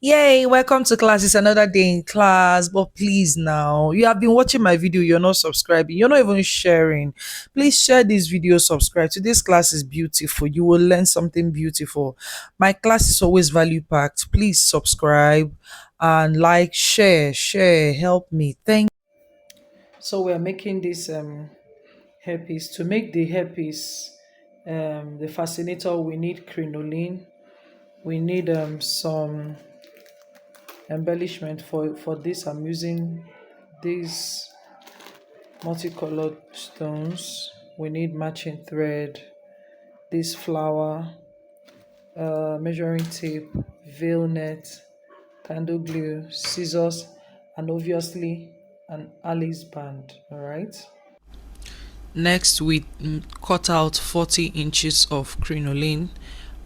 Yay, welcome to class. It's another day in class, but please now, you have been watching my video, you're not subscribing, you're not even sharing. Please share this video, subscribe. Today's class is beautiful. You will learn something beautiful. My class is always value packed. Please subscribe and like, share, help me. Thank So we're making this hairpiece. To make the hairpiece, the fascinator, we need crinoline. We need some embellishment. For this, I'm using these multicolored stones. We need matching thread, this flower, measuring tape, veil net, candle glue, scissors, and obviously an Alice band. All right. Next, we cut out 40 inches of crinoline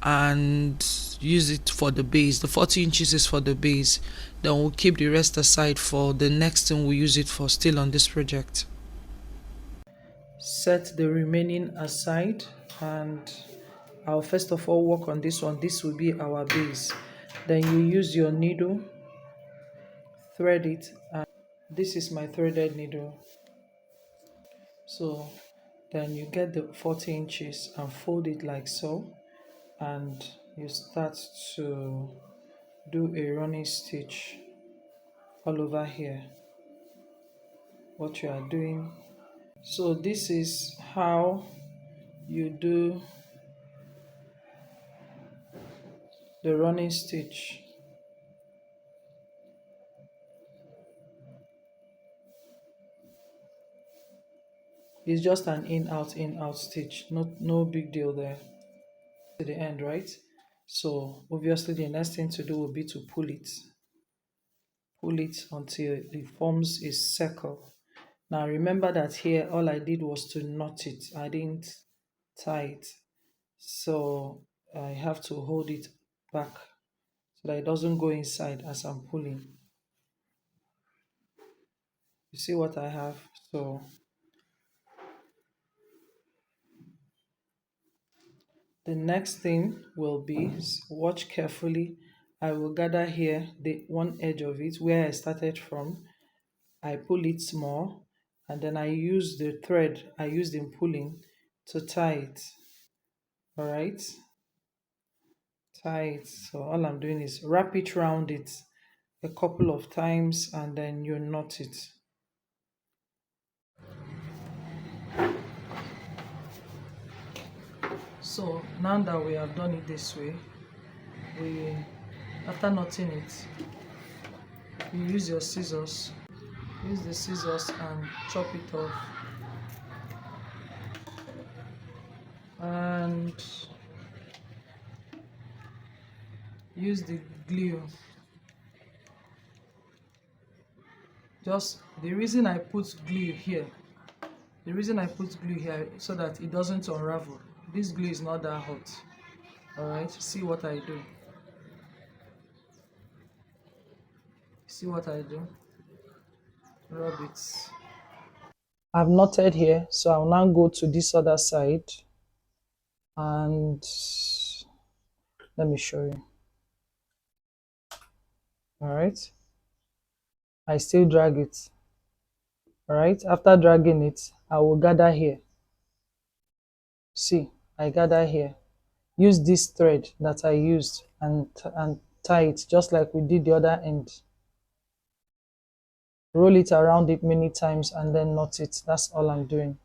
and use it for the base. The 40 inches is for the base. Then we'll keep the rest aside for the next thing we'll use it for, still on this project. Set the remaining aside, and I'll first of all work on this one. This will be our base. Then you use your needle, thread it, and this is my threaded needle. So then you get the 40 inches and fold it like so, and you start to do a running stitch all over here, what you are doing. So this is how you do the running stitch. It's just an in out stitch, no big deal there. To the end, right? So obviously the next thing to do will be to pull it until it forms a circle. Now remember that here all I did was to knot it, I didn't tie it, so I have to hold it back so that it doesn't go inside as I'm pulling. You see what I have? So the next thing will be, watch carefully, I will gather here the one edge of it where I started from. I pull it small, and then I use the thread I used in pulling to tie it. All right, tie it. So all I'm doing is wrap it round it a couple of times, and then you knot it. So now that we have done it this way, after knotting it, you use your scissors. Use the scissors and chop it off. And use the glue. Just the reason I put glue here, so that it doesn't unravel. This glue is not that hot. Alright, see what I do. See what I do? Rub it. I've knotted here, so I'll now go to this other side and let me show you. Alright, I still drag it. Alright, after dragging it, I will gather here. See, I gather here. Use this thread that I used and tie it just like we did the other end. Roll it around it many times and then knot it. That's all I'm doing.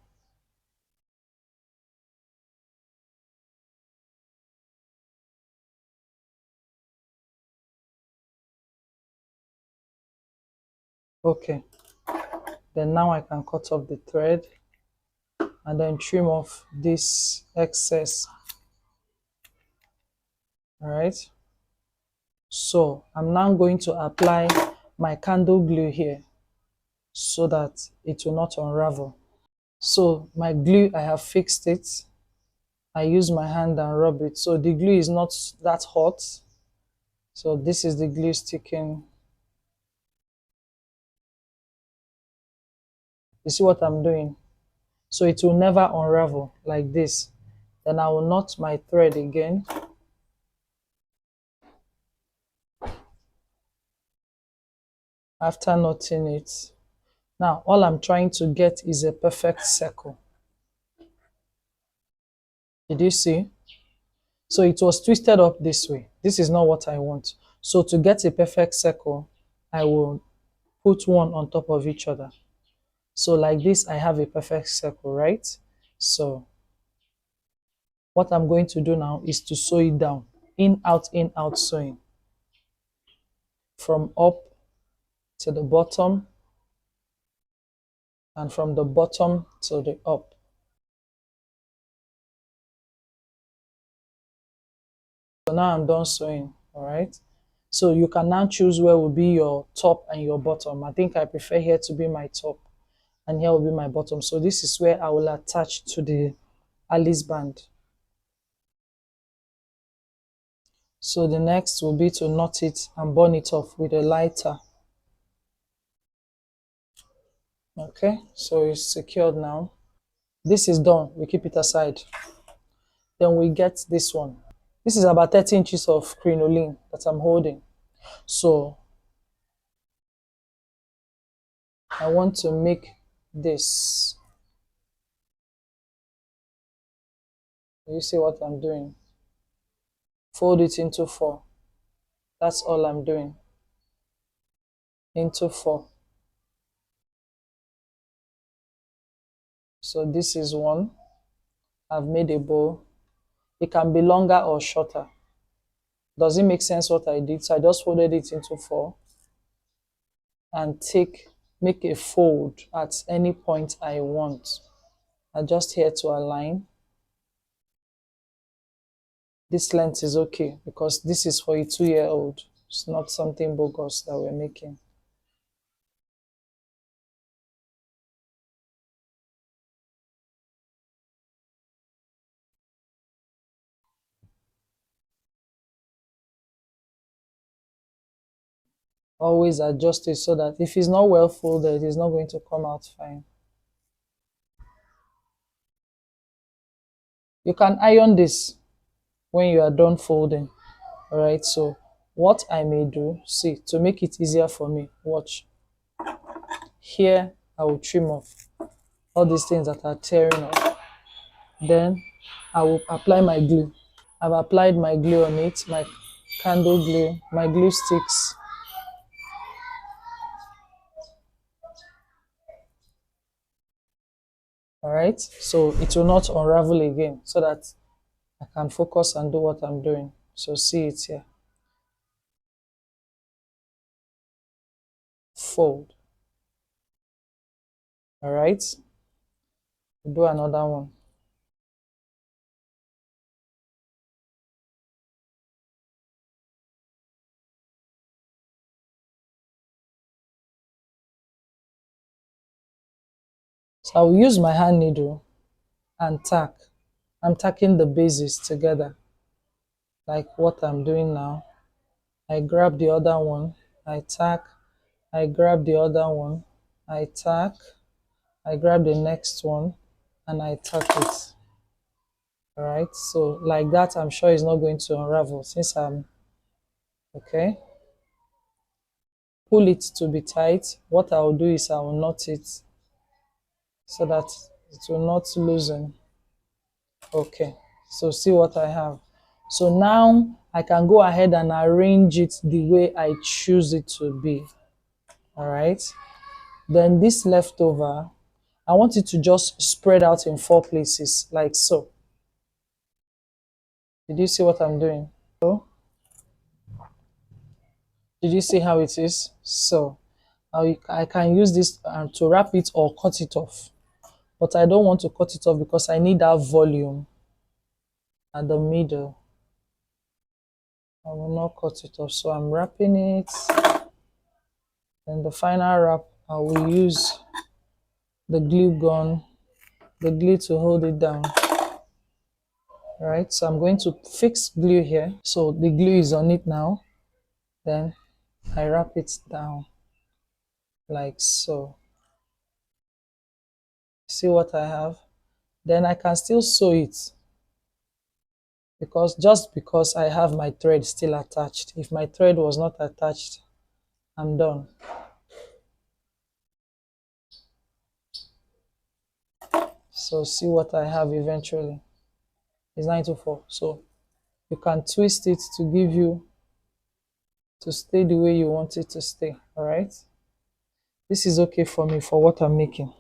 Okay, then now I can cut off the thread and then trim off this excess. All right, so I'm now going to apply my candle glue here so that it will not unravel. So my glue, I have fixed it. I use my hand and rub it, so the glue is not that hot. So this is the glue sticking. You see what I'm doing? So it will never unravel like this. Then I will knot my thread again. After knotting it, now all I'm trying to get is a perfect circle. Did you see? So it was twisted up this way. This is not what I want. So to get a perfect circle, I will put one on top of each other. So like this, I have a perfect circle, right? So what I'm going to do now is to sew it down. In, out sewing. From up to the bottom, and from the bottom to the up. So now I'm done sewing, all right? So you can now choose where will be your top and your bottom. I think I prefer here to be my top and here will be my bottom. So this is where I will attach to the Alice band. So the next will be to knot it and burn it off with a lighter. Okay, so it's secured now. This is done, we keep it aside. Then we get this one. This is about 30 inches of crinoline that I'm holding. So I want to make this. You see what I'm doing? Fold it into 4. That's all I'm doing. Into 4. So this is one. I've made a bow. It can be longer or shorter. Does it make sense what I did? So I just folded it into 4 and make a fold at any point I want. I'm just here to align. This length is okay because this is for a 2-year-old. It's not something bogus that we're making. Always adjust it so that if it's not well folded, it's not going to come out fine. You can iron this when you are done folding. All right, so what I may do, see, to make it easier for me, watch. Here, I will trim off all these things that are tearing off. Then I will apply my glue. I've applied my glue on it, my candle glue, my glue sticks. All right, so it will not unravel again so that I can focus and do what I'm doing. So see it here. Fold. All right, do another one. So I'll use my hand needle and tack. I'm tacking the bases together like what I'm doing now. I grab the other one, I tack, I grab the other one, I tack, I grab the next one, and I tack it. All right, so like that, I'm sure it's not going to unravel since I'm okay. Pull it to be tight. What I'll do is I will knot it so that it will not loosen. Okay, so see what I have. So now I can go ahead and arrange it the way I choose it to be. All right, then this leftover, I want it to just spread out in 4 places like so. Did you see what I'm doing? So, did you see how it is? So I can use this to wrap it or cut it off, but I don't want to cut it off because I need that volume at the middle. I will not cut it off, so I'm wrapping it. Then the final wrap, I will use the glue gun, the glue to hold it down. All right, so I'm going to fix glue here. So the glue is on it now. Then I wrap it down like so. See what I have? Then I can still sew it because I have my thread still attached. If my thread was not attached, I'm done. So see what I have eventually. It's 924. So you can twist it to give you to stay the way you want it to stay. All right. This is okay for me for what I'm making.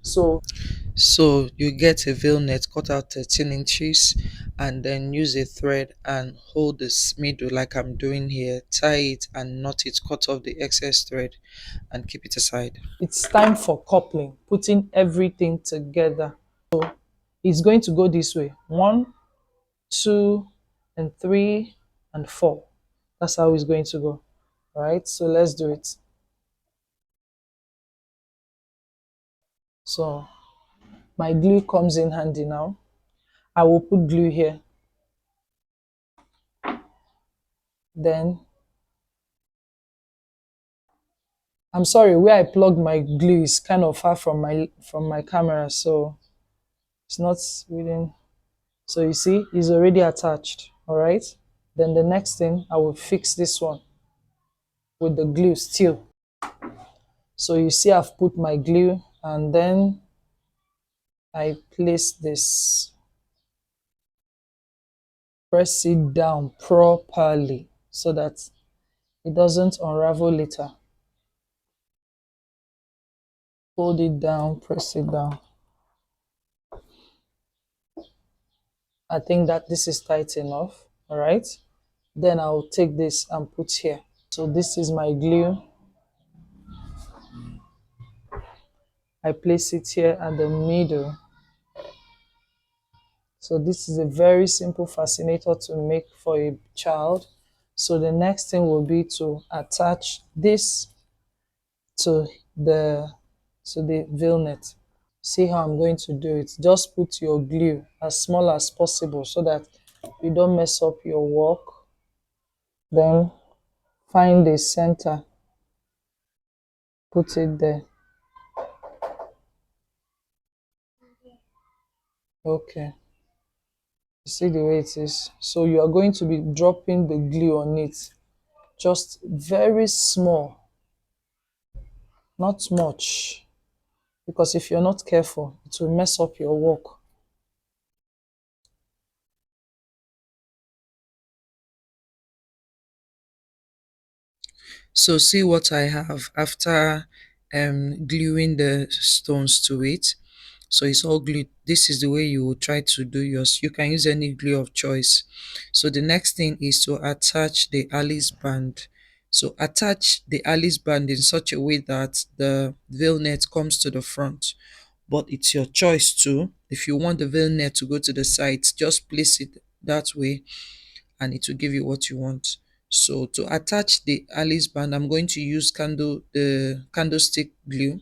So you get a veil net, cut out 13 inches, and then use a thread and hold this middle like I'm doing here. Tie it and knot it, cut off the excess thread and keep it aside. It's time for coupling, putting everything together. So it's going to go this way. 1, 2, and 3, and 4. That's how it's going to go. All right, so let's do it. So my glue comes in handy now. I will put glue here. Then I'm sorry, where I plugged my glue is kind of far from my camera, so it's not within. So you see, it's already attached. All right. Then the next thing, I will fix this one with the glue still. So you see, I've put my glue and then I place this. Press it down properly so that it doesn't unravel later. Hold it down, press it down. I think that this is tight enough. All right. Then I'll take this and put here. So this is my glue. I place it here at the middle. So this is a very simple fascinator to make for a child. So the next thing will be to attach this to the veil net. See how I'm going to do it. Just put your glue as small as possible so that you don't mess up your work. Then find the center, put it there. Okay, you see the way it is. So you are going to be dropping the glue on it, just very small, not much, because if you're not careful, it will mess up your work. So see what I have after gluing the stones to it. So it's all glued. This is the way you will try to do yours. You can use any glue of choice. So the next thing is to attach the Alice band. So attach the Alice band in such a way that the veil net comes to the front. But it's your choice too. If you want the veil net to go to the sides, just place it that way and it will give you what you want. So to attach the Alice band, I'm going to use the candlestick glue.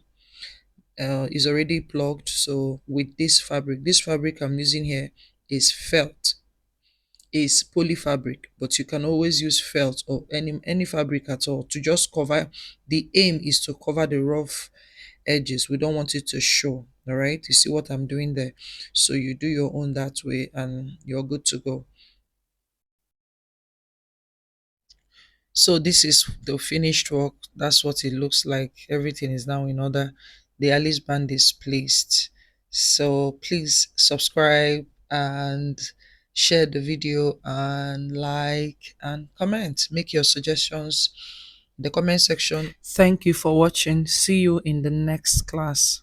Is already plugged. So with this fabric I'm using here is felt, is poly fabric, but you can always use felt or any fabric at all to just cover. The aim is to cover the rough edges. We don't want it to show. All right, you see what I'm doing there. So you do your own that way and you're good to go. So this is the finished work. That's what it looks like. Everything is now in order. The Alice band is placed. So please subscribe and share the video and like and comment. Make your suggestions in the comment section. Thank you for watching. See you in the next class.